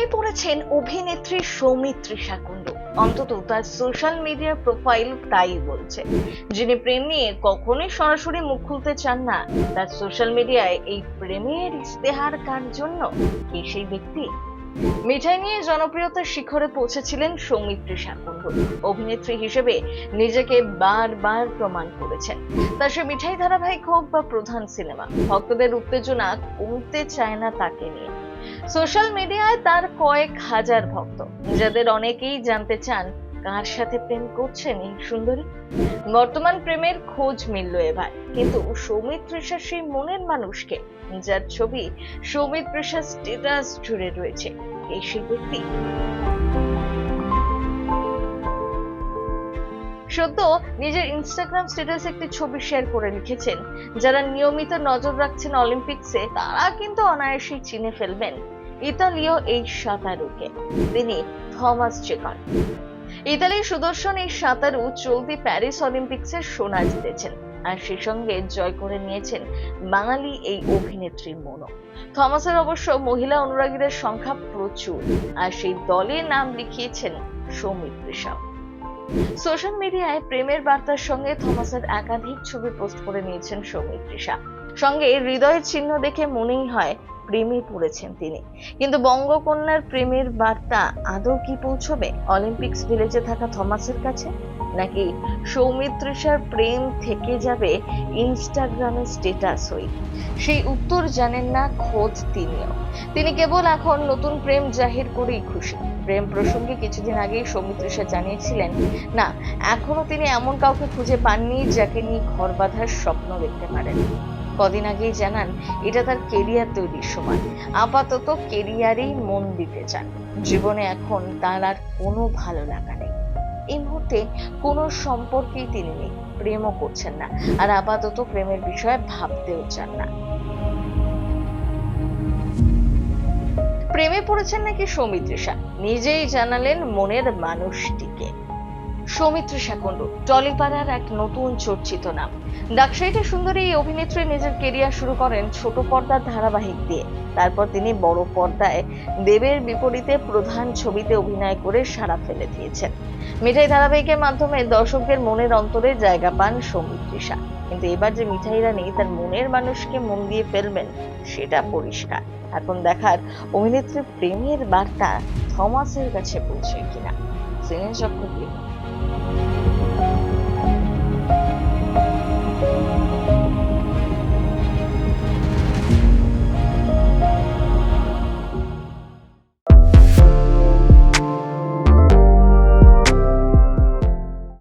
প্রেমে পড়েছেন অভিনেত্রী সৌমিত্রিষা কুণ্ডু। অন্তত তার সোশ্যাল মিডিয়া প্রোফাইল তাই বলছে। যিনি প্রেম নিয়ে কখনোই সরাসরি মুখ খুলতে চান না, তার সোশ্যাল মিডিয়ায় এই প্রেমের ইস্তেহার কার জন্য? কে সেই ব্যক্তি? মিঠাই নিয়ে জনপ্রিয়তার শিখরে পৌঁছেছিলেন সৌমিত্রিষা কুণ্ডু। অভিনেত্রী হিসেবে নিজেকে বারবার প্রমাণ করেছেন। তার সে মিঠাই ধারাবাহিক হোক বা প্রধান সিনেমা, ভক্তদের উত্তেজনা কমতে চায় না তাকে নিয়ে। সোশ্যাল মিডিয়ায় তার কয়েক হাজার ভক্ত, যাদের অনেকেই জানতে চান কার সাথে প্রেম করছেন এই সুন্দরী। বর্তমান প্রেমের খোঁজ মিলল এবার, কিন্তু সৌমিত্রিষার সেই মনের মানুষকে, যার ছবি সৌমিত্রিষার স্ট্যাটাস জুড়ে রয়েছে, এই সেই ব্যক্তি? সদ্য নিজের ইনস্টাগ্রাম স্ট্যাটাসে একটি ছবি শেয়ার করে লিখেছেন, যারা নিয়মিত নজর রাখছেন অলিম্পিক্সে, তারা কিন্তু অনায়াসেই চিনে ফেলবেন ইতালীয় এই সাঁতারুকে। তিনি থমাস চেকার। ইতালির সুদর্শন এই সাঁতারু চলতি প্যারিস অলিম্পিক্সে সোনা জিতেছেন, আর সেই সঙ্গে জয় করে নিয়েছেন বাঙালি এই অভিনেত্রীর মনও। থমাসের অবশ্য মহিলা অনুরাগীদের সংখ্যা প্রচুর, আর সেই দলে নাম লিখিয়েছেন সৌমিত্রিষা। সোশ্যাল মিডিয়ায় প্রেমের বার্তার সঙ্গে থমাসের একাধিক ছবি পোস্ট করে নিয়েছেন সৌমিত্রিষা। সঙ্গে হৃদয়ের চিহ্ন দেখে মনেই হয় প্রেমে পড়েছেন তিনি। কিন্তু বঙ্গকন্যার প্রেমের বার্তা আদৌ কি পৌঁছবে অলিম্পিক্স ভিলেজে থাকা থমাসের কাছে, নাকি সৌমিত্রিষার প্রেম থেকে যাবে ইনস্টাগ্রামে স্ট্যাটাস হই? সেই উত্তর জানেন না খোদ তিনিও। তিনি কেবল এখন নতুন প্রেম জাহির করেই খুশি। প্রেম প্রসঙ্গে কিছুদিন আগেই সৌমিত্রিষা জানিয়েছিলেন, না, এখনো তিনি এমন কাউকে খুঁজে পাননি যাকে নিয়ে ঘর বাঁধার স্বপ্ন দেখতে পারেন। কদিন আগেই জানান, এটা তার কেরিয়ার তৈরির সময়। আপাতত কেরিয়ারেই মন দিতে চান। জীবনে এখন তার আর কোনো ভালো লাগা নেই। এই মুহূর্তে কোনো সম্পর্কেই তিনি নেই, প্রেমও করছেন না, আর আপাতত প্রেমের বিষয়ে ভাবতেও চান না। প্রেমে পড়েছেন নাকি সৌমিত্রিষা, নিজেই জানালেন মনের মানুষটিকে। সৌমিত্রিষা কুণ্ডু টলিপাড়ার এক নতুন চর্চিত নাম। ডাকসাইটে সুন্দরী এই অভিনেত্রী নিজের কেরিয়ার শুরু করেন ছোট পর্দার ধারাবাহিক দিয়ে। তারপর তিনি বড় পর্দায় দেবের বিপরীতে প্রধান ছবিতে অভিনয় করে সাড়া ফেলে দিয়েছেন। মিঠাই ধারাবাহিকের মাধ্যমে দর্শকদের মনের অন্তরে জায়গা পান সৌমিত্রিষা। কিন্তু এবার যে মিঠাই রানী তার মনের মানুষকে মন দিয়ে ফেলবেন, সেটা পরিষ্কার। এখন দেখার অভিনেত্রীর প্রেমের বার্তা থমাসের কাছে পৌঁছে কিনা। সিনে চক্রবর্তী।